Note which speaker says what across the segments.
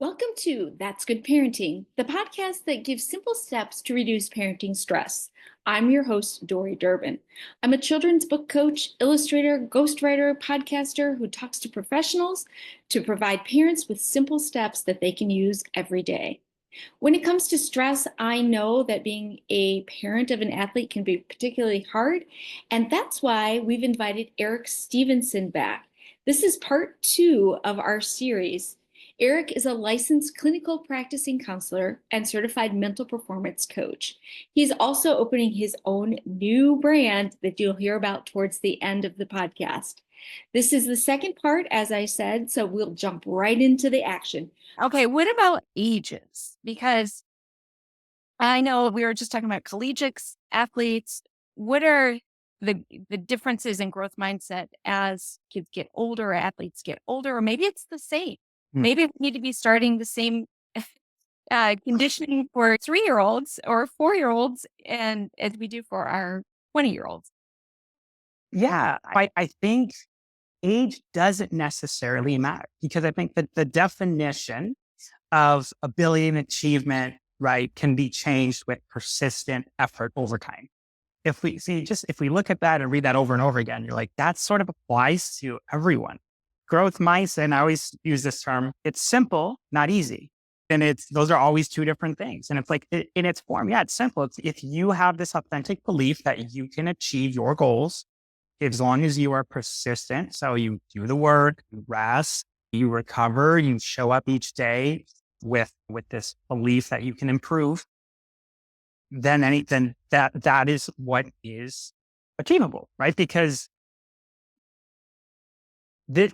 Speaker 1: Welcome to That's Good Parenting, the podcast that gives simple steps to reduce parenting stress. I'm your host, Dori Durbin. I'm a children's book coach, illustrator, ghostwriter, podcaster who talks to professionals to provide parents with simple steps that they can use every day. When it comes to stress, I know that being a parent of an athlete can be particularly hard, and that's why we've invited Eric Stevenson back. This is part two of our series. Eric is a licensed clinical practicing counselor and certified mental performance coach. He's also opening his own new brand that you'll hear about towards the end of the podcast. This is the second part, as I said, so we'll jump right into the action.
Speaker 2: Okay, what about ages? Because I know we were just talking about collegiate athletes. What are the differences in growth mindset as kids get older, athletes get older, or maybe it's the same?
Speaker 3: Hmm.
Speaker 2: Maybe we need to be starting the same conditioning for 3-year-olds or 4-year-olds, and as we do for our 20-year-olds.
Speaker 3: Yeah, I think age doesn't necessarily matter because I think that the definition of ability and achievement, right, can be changed with persistent effort over time. If we look at that and read that over and over again, you're like, that sort of applies to everyone. Growth mindset, and I always use this term, it's simple, not easy. And those are always two different things. And it's like in its form, yeah, it's simple. It's if you have this authentic belief that you can achieve your goals, as long as you are persistent. So you do the work, you rest, you recover, you show up each day with this belief that you can improve, then that is what is achievable, right? Because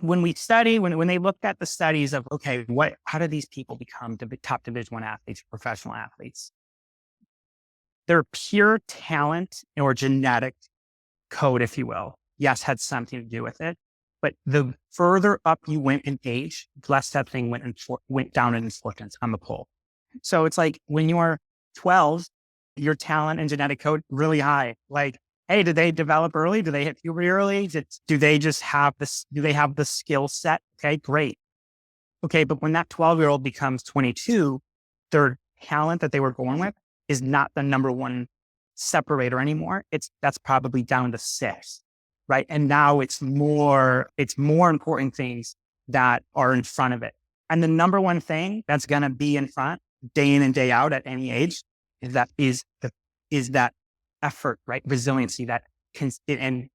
Speaker 3: when we study, when they looked at the studies of, okay, how do these people become top Division I athletes, professional athletes? Their pure talent or genetic code, if you will, yes, had something to do with it. But the further up you went in age, less that thing went down in importance on the pole. So it's like when you are 12, your talent and genetic code really high. Like, hey, did they develop early? Do they hit puberty early? Do they just have this? Do they have the skill set? Okay, great. Okay, but when that 12-year-old becomes 22, their talent that they were born with is not the number one separator anymore. That's probably down to 6, right? And now it's more important things that are in front of it. And the number one thing that's going to be in front day in and day out at any age is that effort, right? Resiliency, and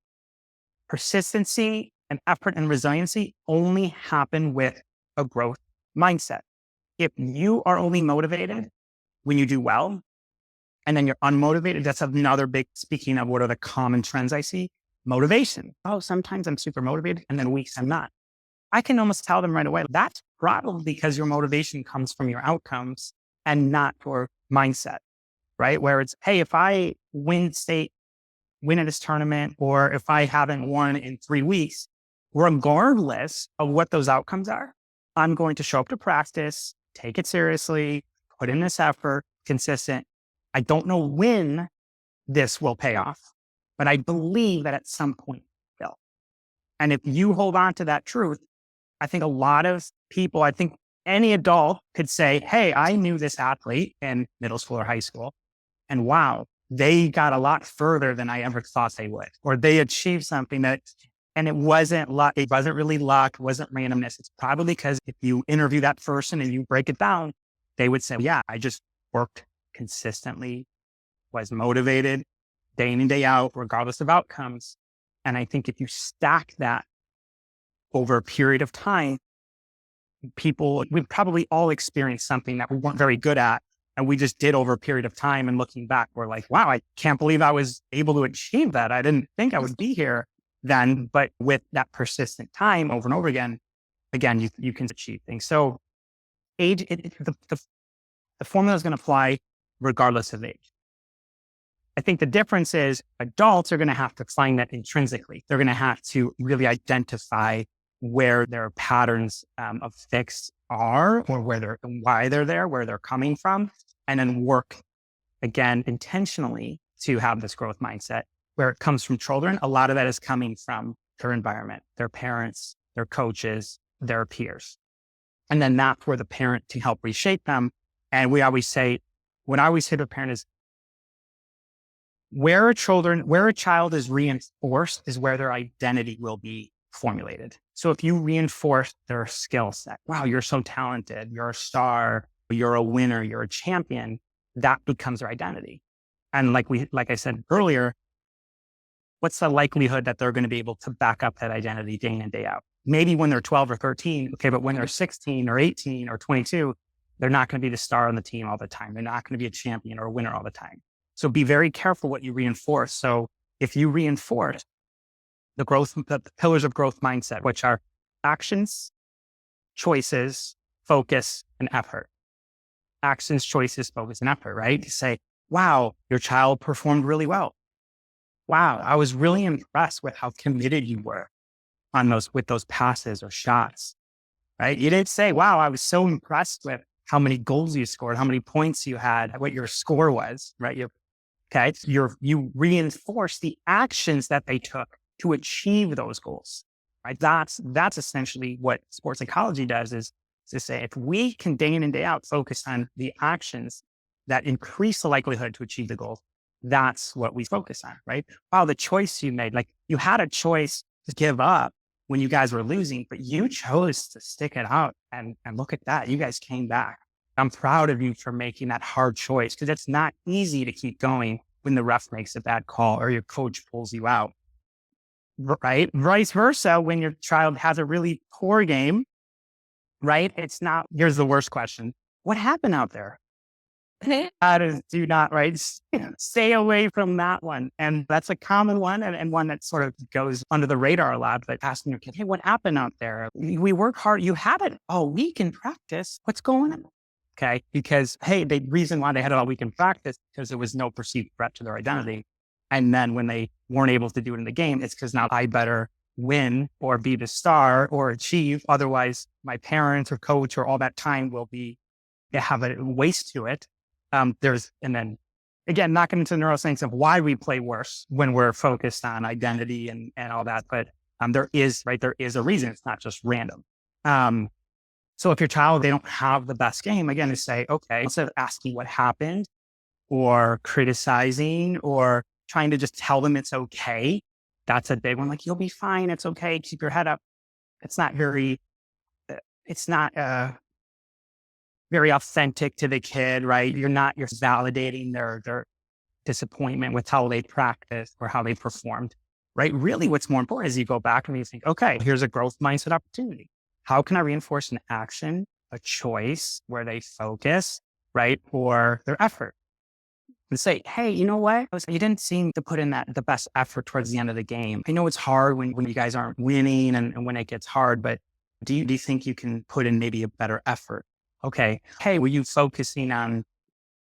Speaker 3: persistency and effort and resiliency only happen with a growth mindset. If you are only motivated when you do well, and then you're unmotivated, that's another big, speaking of what are the common trends I see, motivation. Oh, sometimes I'm super motivated and then weeks I'm not. I can almost tell them right away, that's probably because your motivation comes from your outcomes and not your mindset, right? Where it's, hey, if I win at this tournament, or if I haven't won in 3 weeks, regardless of what those outcomes are, I'm going to show up to practice, take it seriously, put in this effort, consistent. I don't know when this will pay off, but I believe that at some point it will. And if you hold on to that truth, I think a lot of people, I think any adult could say, hey, I knew this athlete in middle school or high school, and wow, they got a lot further than I ever thought they would, or they achieved something and it wasn't luck. It wasn't really luck. It wasn't randomness. It's probably because if you interview that person and you break it down, they would say, yeah, I just worked consistently, was motivated day in and day out, regardless of outcomes. And I think if you stack that over a period of time, we've probably all experienced something that we weren't very good at. And we just did over a period of time. And looking back, we're like, wow, I can't believe I was able to achieve that. I didn't think I would be here then. But with that persistent time over and over again, you can achieve things. So age, the formula is going to apply regardless of age. I think the difference is adults are going to have to find that intrinsically. They're going to have to really identify where their patterns of fix are, or why they're there, where they're coming from, and then work again intentionally to have this growth mindset. Where it comes from children, a lot of that is coming from their environment, their parents, their coaches, their peers. And then that's where the parent can help reshape them. And what I always say to a parent is, where a child is reinforced is where their identity will be formulated. So if you reinforce their skill set, wow, you're so talented, you're a star, you're a winner, you're a champion, that becomes their identity. And like I said earlier, what's the likelihood that they're going to be able to back up that identity day in and day out? Maybe when they're 12 or 13, okay, but when they're 16 or 18 or 22, they're not going to be the star on the team all the time. They're not going to be a champion or a winner all the time. So be very careful what you reinforce. So if you reinforce the pillars of growth mindset, which are actions, choices, focus, and effort. Actions, choices, focus, and effort, right? You say, wow, your child performed really well. Wow, I was really impressed with how committed you were with those passes or shots, right? You didn't say, wow, I was so impressed with how many goals you scored, how many points you had, what your score was, right? You reinforce the actions that they took to achieve those goals, right? That's essentially what sports psychology does, is to say, if we can day in and day out focus on the actions that increase the likelihood to achieve the goal, that's what we focus on, right? Wow, the choice you made, like you had a choice to give up when you guys were losing, but you chose to stick it out, and look at that. You guys came back. I'm proud of you for making that hard choice, because it's not easy to keep going when the ref makes a bad call or your coach pulls you out, right? Vice versa, when your child has a really poor game, right? Here's the worst question. What happened out there? Do not, right? Stay away from that one. And that's a common one, and one that sort of goes under the radar a lot, but asking your kid, hey, what happened out there? We work hard. You had it all week in practice. What's going on? Okay. Because, hey, the reason why they had it all week in practice, because there was no perceived threat to their identity. And then when they weren't able to do it in the game, it's because now I better win or be the star or achieve. Otherwise, my parents or coach or all that time will have a waste to it. And then again, not getting into the neuroscience of why we play worse when we're focused on identity and all that. But there is a reason. It's not just random. So if your child, they don't have the best game, again, to say, okay, instead of asking what happened or criticizing or trying to just tell them it's okay, that's a big one. Like, you'll be fine. It's okay. Keep your head up. It's not very authentic to the kid, right? You're validating their disappointment with how they practiced or how they performed, right? Really, what's more important is you go back and you think, okay, here's a growth mindset opportunity. How can I reinforce an action, a choice where they focus, right? Or their effort, and say, hey, you know what? You didn't seem to put in the best effort towards the end of the game. I know it's hard when you guys aren't winning and when it gets hard, but do you think you can put in maybe a better effort? Okay. Hey, were you focusing on,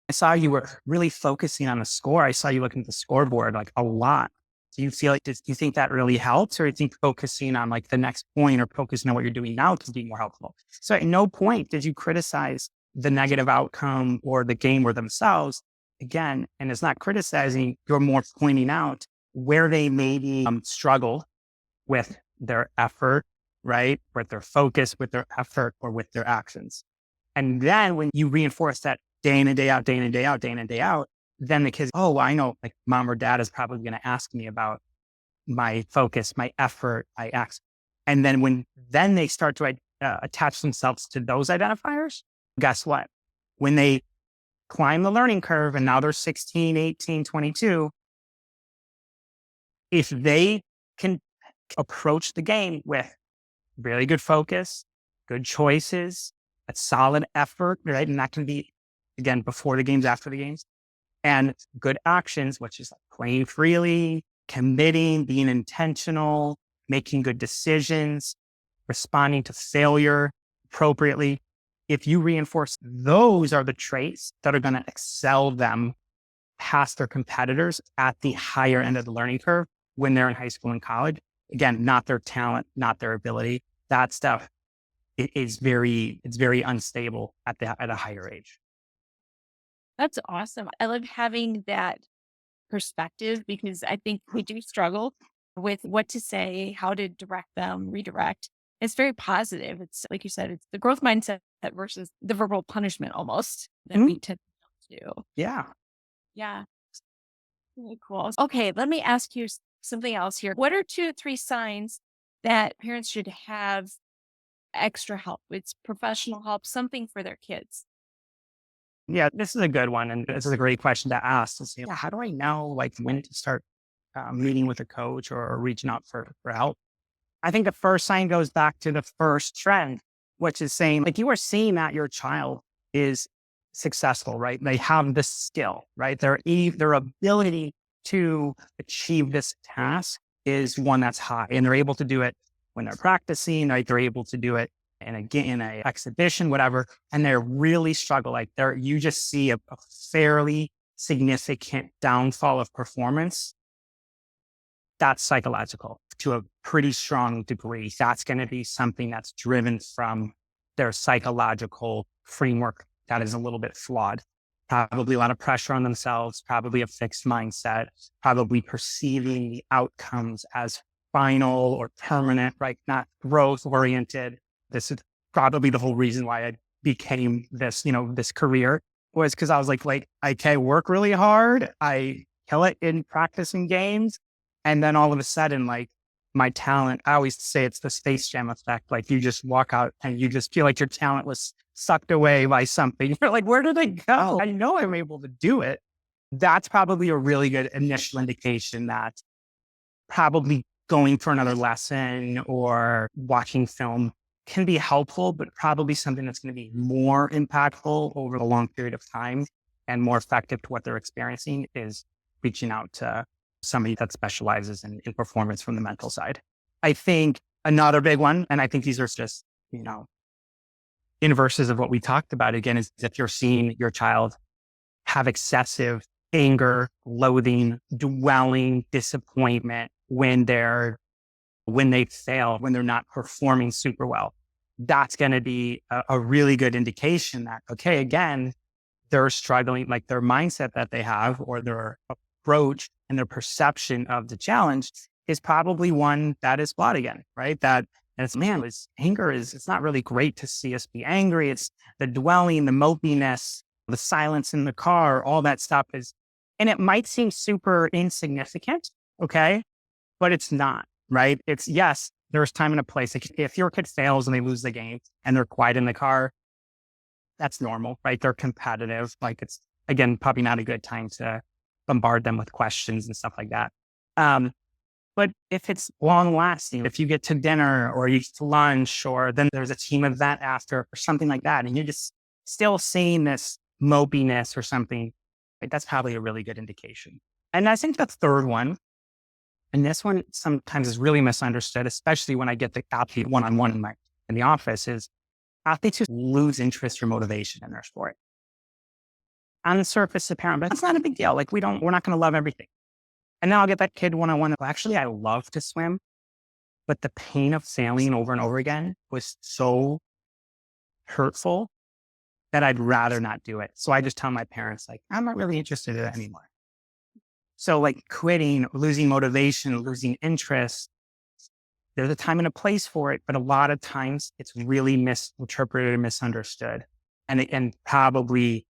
Speaker 3: I saw you were really focusing on the score. I saw you looking at the scoreboard like a lot. Do you feel like, do you think that really helps? Or do you think focusing on like the next point or focusing on what you're doing now could be more helpful? So at no point did you criticize the negative outcome or the game or themselves. Again, and it's not criticizing, you're more pointing out where they maybe struggle with their effort, right? With their focus, with their effort, or with their actions. And then when you reinforce that day in and day out, day in and day out, day in and day out, then the kids, oh, well, I know, like mom or dad is probably going to ask me about my focus, my effort, my acts. And then then they start to attach themselves to those identifiers, guess what? When they climb the learning curve and now they're 16, 18, 22, if they can approach the game with really good focus, good choices, a solid effort, right? And that can be, again, before the games, after the games, and good actions, which is like playing freely, committing, being intentional, making good decisions, responding to failure appropriately. If you reinforce those are the traits that are going to excel them past their competitors at the higher end of the learning curve when they're in high school and college. Again, not their talent, not their ability. That stuff it's very unstable at a higher age.
Speaker 2: That's awesome. I love having that perspective because I think we do struggle with what to say, how to direct them, redirect. It's very positive. It's like you said, it's the growth mindset versus the verbal punishment almost that we tend to do.
Speaker 3: Yeah.
Speaker 2: Yeah. Really cool. Okay, let me ask you something else here. What are 2 to 3 signs that parents should have extra help? It's professional help, something for their kids.
Speaker 3: Yeah, this is a good one. And this is a great question to ask to say, how do I know like when to start meeting with a coach or reaching out for help? I think the first sign goes back to the first trend, which is saying like you are seeing that your child is successful, right? They have this skill, right? Their ability to achieve this task is one that's high, and they're able to do it when they're practicing, right? They're able to do it in a exhibition, whatever, and they're really struggle. Like you just see a fairly significant downfall of performance. That's psychological to a pretty strong degree. That's going to be something that's driven from their psychological framework that is a little bit flawed. Probably a lot of pressure on themselves, probably a fixed mindset, probably perceiving the outcomes as final or permanent, right? Not growth oriented. This is probably the whole reason why I became this, this career was because I was like, I can work really hard. I kill it in practicing games. And then all of a sudden, like my talent, I always say it's the Space Jam effect. Like you just walk out and you just feel like your talent was sucked away by something. You're like, where did it go? I know I'm able to do it. That's probably a really good initial indication that probably going for another lesson or watching film can be helpful, but probably something that's going to be more impactful over a long period of time and more effective to what they're experiencing is reaching out to somebody that specializes in performance from the mental side. I think another big one, and I think these are just, inverses of what we talked about again, is if you're seeing your child have excessive anger, loathing, dwelling, disappointment when they fail, when they're not performing super well, that's going to be a really good indication that, okay, again, they're struggling, like their mindset that they have or their approach and their perception of the challenge is probably one that is flawed again, right? Anger it's not really great to see us be angry. It's the dwelling, the mopiness, the silence in the car, all that stuff and it might seem super insignificant, okay? But it's not, right? It's yes, there's time and a place. Like if your kid fails and they lose the game and they're quiet in the car, that's normal, right? They're competitive. Like it's, again, probably not a good time to bombard them with questions and stuff like that. But if it's long lasting, if you get to dinner or you get to lunch or then there's a team event after or something like that, and you're just still seeing this mopiness or something, right, that's probably a really good indication. And I think the third one, and this one sometimes is really misunderstood, especially when I get the athlete one-on-one in the office, is athletes who lose interest or motivation in their sport. On the surface, apparent, but that's not a big deal. Like we're not going to love everything. And then I'll get that kid one-on-one. Well, actually, I love to swim, but the pain of failing over and over again was so hurtful that I'd rather not do it. So I just tell my parents, like, I'm not really interested in it anymore. So like quitting, losing motivation, losing interest, there's a time and a place for it, but a lot of times it's really misinterpreted and misunderstood. And probably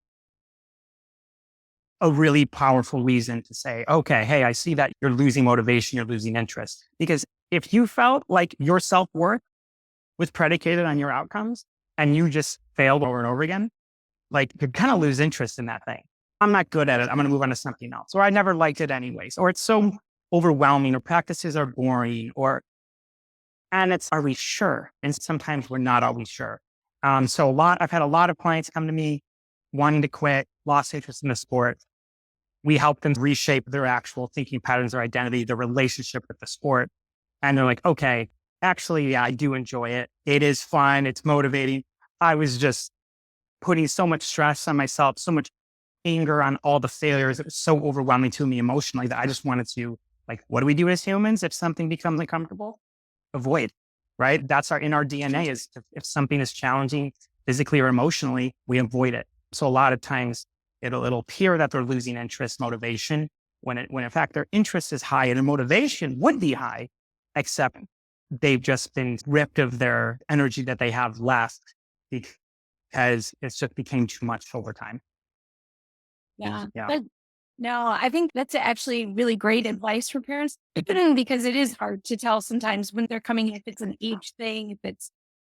Speaker 3: a really powerful reason to say, okay, hey, I see that you're losing motivation, you're losing interest. Because if you felt like your self-worth was predicated on your outcomes and you just failed over and over again, like you kind of lose interest in that thing. I'm not good at it. I'm going to move on to something else. Or I never liked it anyways. Or it's so overwhelming or practices are boring are we sure? And sometimes we're not always sure. I've had a lot of clients come to me wanting to quit, lost interest in the sport. We help them reshape their actual thinking patterns, their identity, their relationship with the sport. And they're like, okay, actually, yeah, I do enjoy it. It is fun. It's motivating. I was just putting so much stress on myself, so much anger on all the failures. It was so overwhelming to me emotionally that I just wanted to, like, what do we do as humans if something becomes uncomfortable? Avoid, right? That's in our DNA is if something is challenging physically or emotionally, we avoid it. So a lot of times it'll appear that they're losing interest, motivation, when in fact their interest is high and their motivation would be high, except they've just been stripped of their energy that they have left because it's just became too much over time.
Speaker 2: Yeah.
Speaker 3: Yeah.
Speaker 2: But no, I think that's actually really great advice for parents because it is hard to tell sometimes when they're coming in, if it's an age thing, if it's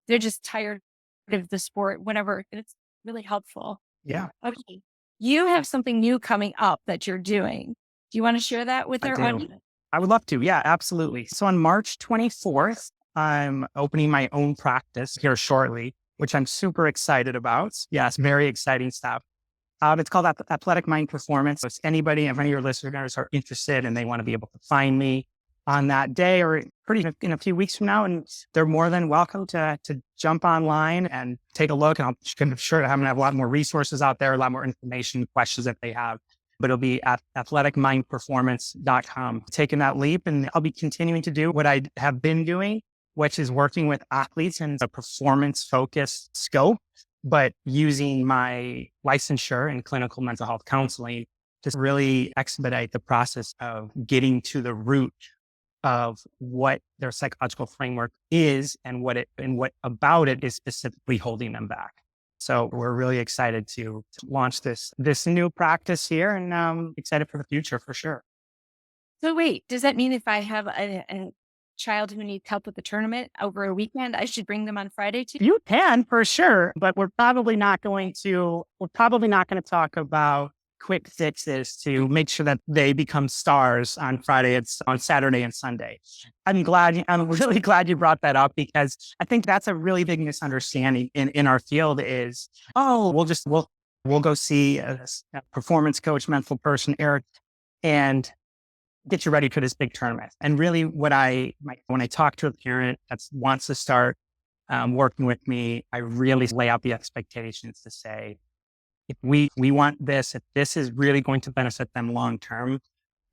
Speaker 2: they're just tired of the sport, whatever. It's really helpful.
Speaker 3: Yeah,
Speaker 2: Okay. You have something new coming up that you're doing. Do you want to share that with
Speaker 3: I
Speaker 2: our
Speaker 3: do.
Speaker 2: audience?
Speaker 3: I would love to. Yeah, absolutely. So on March 24th, I'm opening my own practice here shortly, which I'm super excited about. Yes, very exciting stuff. It's called Athletic Mind Performance. So if anybody, if any of your listeners are interested and they want to be able to find me on that day or in a few weeks from now, and they're more than welcome to jump online and take a look. And I'm sure I'm going to have a lot more resources out there, a lot more information, questions that they have. But it'll be at athleticmindperformance.com. Taking that leap, and I'll be continuing to do what I have been doing, which is working with athletes in a performance-focused scope, but using my licensure in clinical mental health counseling to really expedite the process of getting to the root of what their psychological framework is and what about it is specifically holding them back. So we're really excited to launch this new practice here, and excited for the future for sure.
Speaker 2: So wait, does that mean if I have a child who needs help with the tournament over a weekend, I should bring them on Friday too?
Speaker 3: You can for sure, but we're probably not going to talk about quick fixes to make sure that they become stars on on Saturday and Sunday. I'm really glad you brought that up, because I think that's a really big misunderstanding in our field is, oh, we'll go see a performance coach, mental person, Eric, and get you ready for this big tournament. And really when I talk to a parent that wants to start working with me, I really lay out the expectations to say, if we want this, if this is really going to benefit them long term,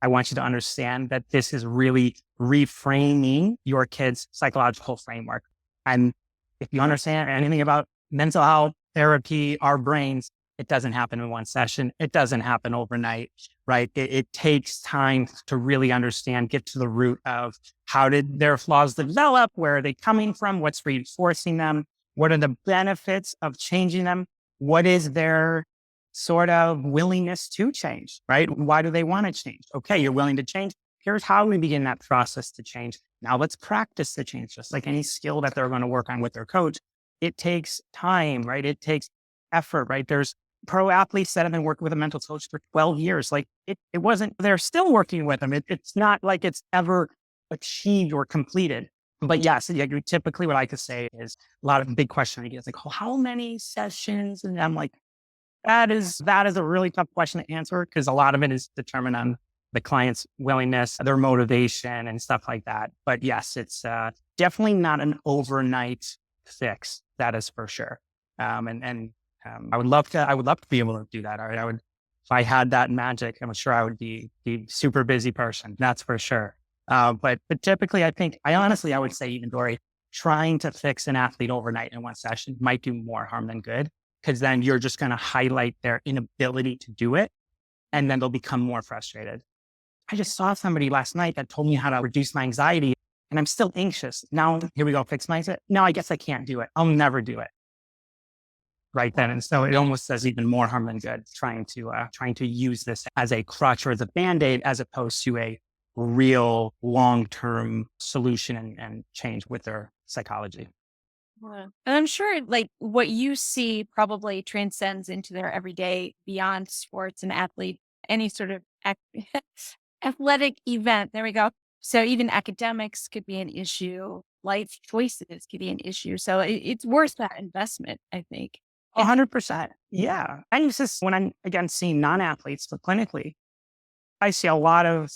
Speaker 3: I want you to understand that this is really reframing your kid's psychological framework. And if you understand anything about mental health, therapy, our brains, it doesn't happen in one session. It doesn't happen overnight, right? It takes time to really understand, get to the root of how did their flaws develop? Where are they coming from? What's reinforcing them? What are the benefits of changing them? What is their sort of willingness to change, right? Why do they want to change? Okay, you're willing to change. Here's how we begin that process to change. Now let's practice the change, just like any skill that they're going to work on with their coach. It takes time, right? It takes effort, right? There's pro athletes that have been working with a mental coach for 12 years. Like it wasn't, they're still working with them. It's not like it's ever achieved or completed. But yes, typically what I could say is a lot of big question. It's like, oh, how many sessions? And I'm like, that is a really tough question to answer, because a lot of it is determined on the client's willingness, their motivation and stuff like that. But yes, it's definitely not an overnight fix. That is for sure. I would love to be able to do that. All right. If I had that magic, I'm sure I would be super busy person. That's for sure. But typically I honestly would say, even Dori, trying to fix an athlete overnight in one session might do more harm than good, because then you're just going to highlight their inability to do it, and then they'll become more frustrated. I just saw somebody last night that told me how to reduce my anxiety, and I'm still anxious. Now, here we go, fix mindset. No, I guess I can't do it. I'll never do it. Right then. And so it almost does even more harm than good, trying to use this as a crutch or as a Band-Aid, as opposed to a real long-term solution and change with their psychology.
Speaker 2: Yeah. And I'm sure like what you see probably transcends into their everyday beyond sports and athlete, any sort of athletic event. There we go. So even academics could be an issue. Life choices could be an issue. So it's worth that investment, I think.
Speaker 3: 100%. Yeah. And it's just when I'm, again, seeing non-athletes, but clinically, I see a lot of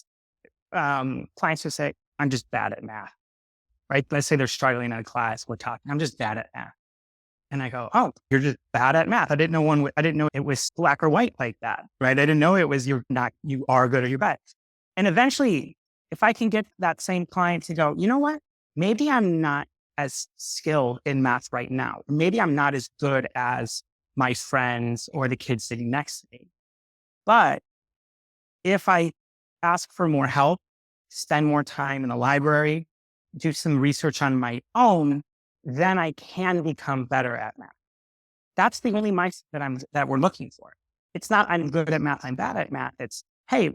Speaker 3: clients who say, I'm just bad at math, right? Let's say they're struggling in a class, we're talking, I'm just bad at math. And I go, oh, you're just bad at math. I didn't know it was black or white like that, right? I didn't know it was you are good or you're bad. And eventually, if I can get that same client to go, you know what? Maybe I'm not as skilled in math right now. Maybe I'm not as good as my friends or the kids sitting next to me. But if I ask for more help, spend more time in the library, do some research on my own, then I can become better at math. That's the only mindset that we're looking for. It's not I'm good at math, I'm bad at math. It's, hey,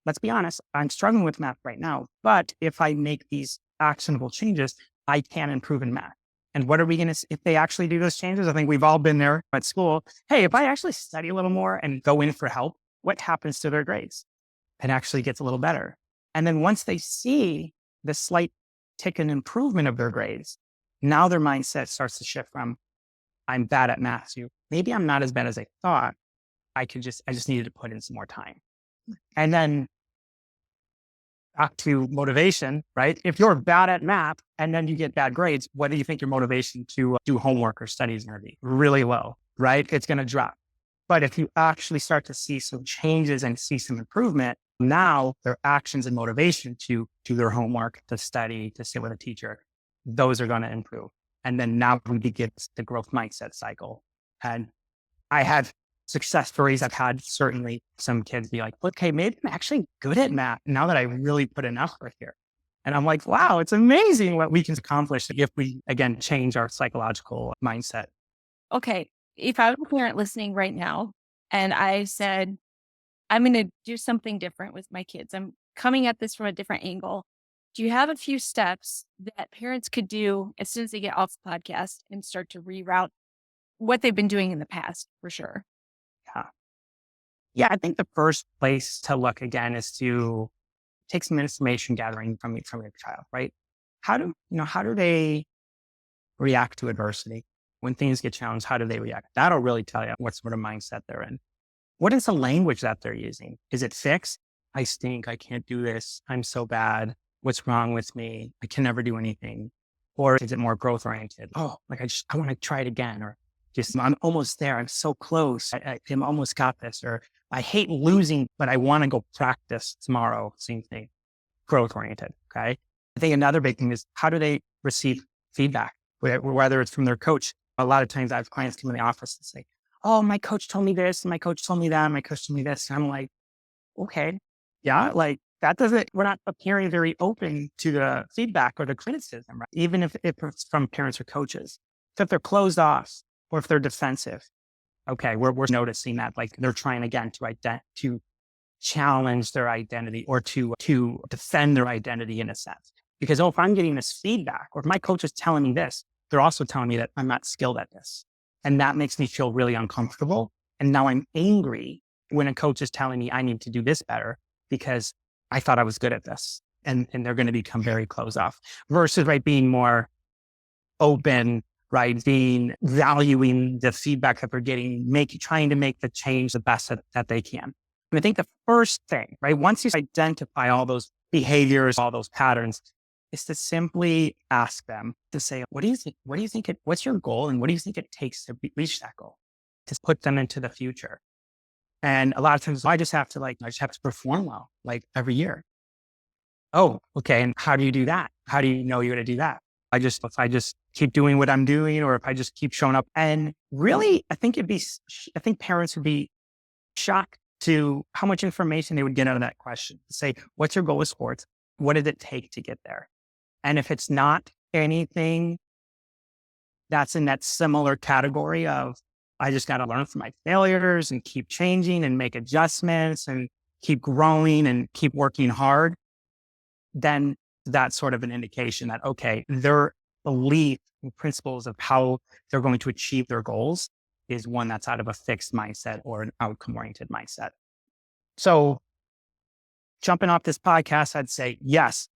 Speaker 3: let's be honest, I'm struggling with math right now, but if I make these actionable changes, I can improve in math. And what are we going to, if they actually do those changes? I think we've all been there at school. Hey, if I actually study a little more and go in for help, what happens to their grades? It actually gets a little better. And then once they see the slight tick in improvement of their grades, now their mindset starts to shift from I'm bad at math. So maybe I'm not as bad as I thought. I just needed to put in some more time. And then back to motivation, right? If you're bad at math and then you get bad grades, what do you think your motivation to do homework or study is going to be? Really low, right? It's going to drop. But if you actually start to see some changes and see some improvement, now their actions and motivation to do their homework, to study, to sit with a teacher, those are going to improve. And then now we begin the growth mindset cycle. And I have success stories. I've had certainly some kids be like, okay, maybe I'm actually good at math now that I really put an effort here. And I'm like, wow, it's amazing what we can accomplish if we, again, change our psychological mindset.
Speaker 2: Okay. If I was a parent listening right now and I said, I'm going to do something different with my kids, I'm coming at this from a different angle. Do you have a few steps that parents could do as soon as they get off the podcast and start to reroute what they've been doing in the past, for sure?
Speaker 3: Yeah, I think the first place to look again is to take some information gathering from your child, right? How do they react to adversity? When things get challenged, how do they react? That'll really tell you what sort of mindset they're in. What is the language that they're using? Is it fixed? I stink. I can't do this. I'm so bad. What's wrong with me? I can never do anything. Or is it more growth oriented? Oh, like I want to try it again. Or just, I'm almost there. I'm so close. I'm almost got this. Or I hate losing, but I want to go practice tomorrow. Same thing. Growth oriented. Okay. I think another big thing is how do they receive feedback, whether it's from their coach. A lot of times I have clients come in the office and say, oh, my coach told me this, and my coach told me that, and my coach told me this. And I'm like, okay, yeah, like we're not appearing very open to the feedback or the criticism, right? Even if it's from parents or coaches. So if they're closed off or if they're defensive, okay, we're noticing that like they're trying again to challenge their identity or to defend their identity in a sense. Because if I'm getting this feedback or if my coach is telling me this, they're also telling me that I'm not skilled at this. And that makes me feel really uncomfortable. And now I'm angry when a coach is telling me I need to do this better because I thought I was good at this. And they're going to become very closed off versus, right, being more open, right, valuing the feedback that they're getting, trying to make the change the best that they can. And I think the first thing, right, once you identify all those behaviors, all those patterns, is to simply ask them to say, what do you think what's your goal? And what do you think it takes to reach that goal? To put them into the future. And a lot of times I just have to perform well, like every year. Oh, okay. And how do you do that? How do you know you're going to do that? If I just keep doing what I'm doing, or if I just keep showing up. And really, I think parents would be shocked to how much information they would get out of that question. Say, what's your goal with sports? What did it take to get there? And if it's not anything that's in that similar category of, I just got to learn from my failures and keep changing and make adjustments and keep growing and keep working hard, then that's sort of an indication that, okay, their belief and principles of how they're going to achieve their goals is one that's out of a fixed mindset or an outcome-oriented mindset. So jumping off this podcast, I'd say, yes,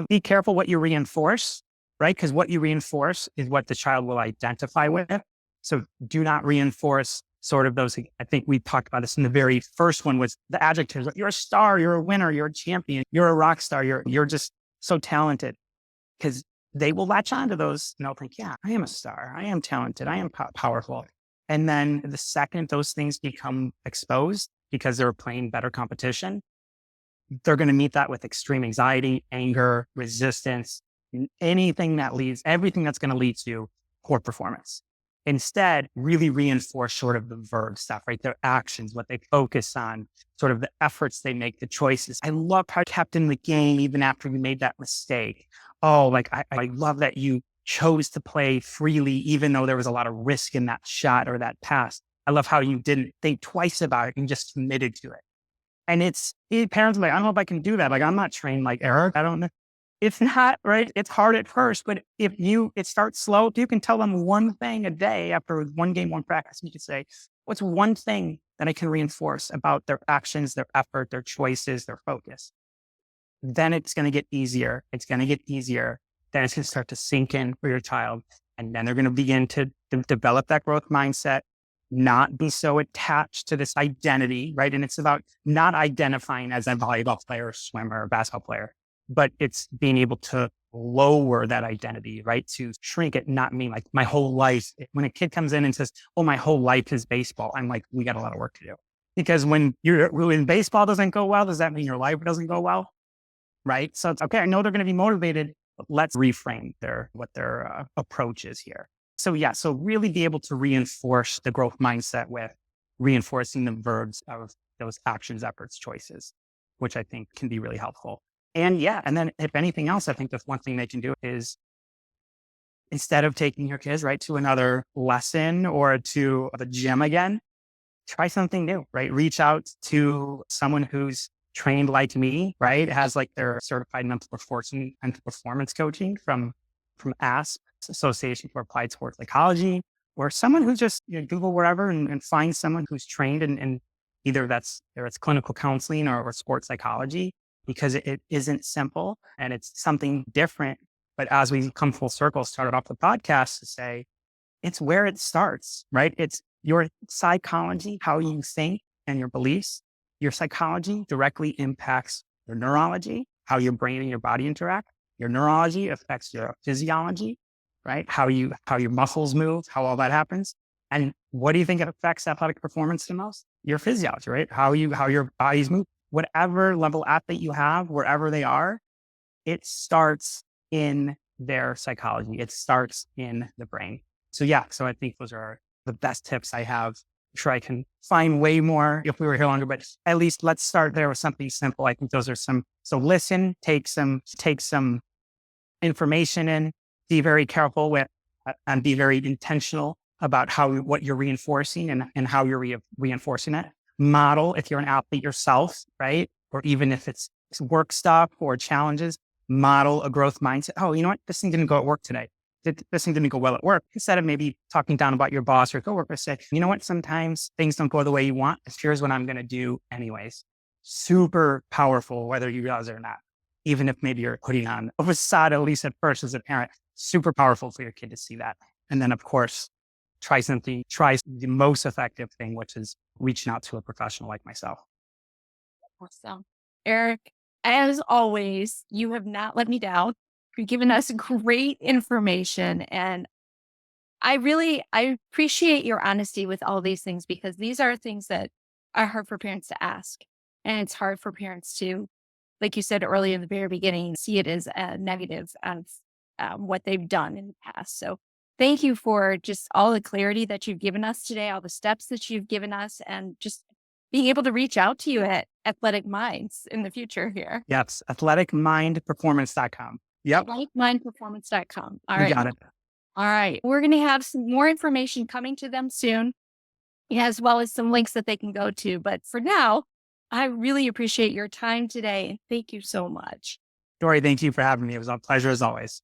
Speaker 3: be careful what you reinforce, right? Because what you reinforce is what the child will identify with. So do not reinforce sort of those. I think we talked about this in the very first one was the adjectives. You're a star, you're a winner, you're a champion, you're a rock star, you're just so talented, because they will latch onto those and they'll think, yeah, I am a star, I am talented, I am powerful. And then the second those things become exposed because they're playing better competition, they're going to meet that with extreme anxiety, anger, resistance, everything that's going to lead to poor performance. Instead, really reinforce sort of the verb stuff, right? Their actions, what they focus on, sort of the efforts they make, the choices. I love how you kept in the game even after you made that mistake. oh, like, I love that you chose to play freely, even though there was a lot of risk in that shot or that pass. I love how you didn't think twice about it and just committed to it. And parents are like, I don't know if I can do that. Like, I'm not trained like Eric. I don't know. It's not right. It's hard at first, but if it starts slow, if you can tell them one thing a day after one game, one practice, you can say, what's one thing that I can reinforce about their actions, their effort, their choices, their focus? Then it's going to get easier. It's going to get easier. Then it's going to start to sink in for your child. And then they're going to begin to develop that growth mindset, not be so attached to this identity, right? And it's about not identifying as a volleyball player, swimmer, or basketball player, but it's being able to lower that identity, right? To shrink it, not mean like my whole life. When a kid comes in and says, oh, my whole life is baseball, I'm like, we got a lot of work to do. Because when baseball doesn't go well, does that mean your life doesn't go well? Right? So it's okay. I know they're going to be motivated, but let's reframe what their approach is here. So yeah, so really be able to reinforce the growth mindset with reinforcing the verbs of those actions, efforts, choices, which I think can be really helpful. And yeah, and then if anything else, I think the one thing they can do is instead of taking your kids right to another lesson or to the gym again, try something new, right? Reach out to someone who's trained like me, right? Has like their certified mental performance coaching from ASP, Association for Applied Sports Psychology, or someone who just Google wherever and find someone who's trained in either it's clinical counseling or sports psychology, because it isn't simple and it's something different. But as we come full circle, started off the podcast to say, it's where it starts, right? It's your psychology, how you think and your beliefs. Your psychology directly impacts your neurology, how your brain and your body interact. Your neurology affects your physiology, right? How your muscles move, how all that happens. And what do you think it affects athletic performance the most? Your physiology, right? How your bodies move. Whatever level athlete you have, wherever they are, it starts in their psychology. It starts in the brain. So yeah, so I think those are the best tips I have. I'm sure I can find way more if we were here longer, but at least let's start there with something simple. I think those are some. So listen, take some information in, be very careful with, and be very intentional about what you're reinforcing and how you're reinforcing it. Model if you're an athlete yourself, right? Or even if it's work stuff or challenges, model a growth mindset. Oh, you know what? This thing didn't go at work today. This thing didn't go well at work. Instead of maybe talking down about your boss or coworker, say, you know what? Sometimes things don't go the way you want. Here's what I'm going to do anyways. Super powerful, whether you realize it or not. Even if maybe you're putting on a facade, at least at first as a parent, super powerful for your kid to see that. And then of course, try the most effective thing, which is reaching out to a professional like myself.
Speaker 2: Awesome. Eric, as always, you have not let me down. You've given us great information. And I appreciate your honesty with all these things, because these are things that are hard for parents to ask. And it's hard for parents to, like you said early in the very beginning, see it as a negative of what they've done in the past. So thank you for just all the clarity that you've given us today, all the steps that you've given us, and just being able to reach out to you at Athletic Minds in the future here.
Speaker 3: Yes, athleticmindperformance.com. Yep.
Speaker 2: Athleticmindperformance.com. All
Speaker 3: You
Speaker 2: right.
Speaker 3: got it.
Speaker 2: All right. We're going to have some more information coming to them soon, as well as some links that they can go to. But for now, I really appreciate your time today. Thank you so much.
Speaker 3: Dori, thank you for having me. It was a pleasure as always.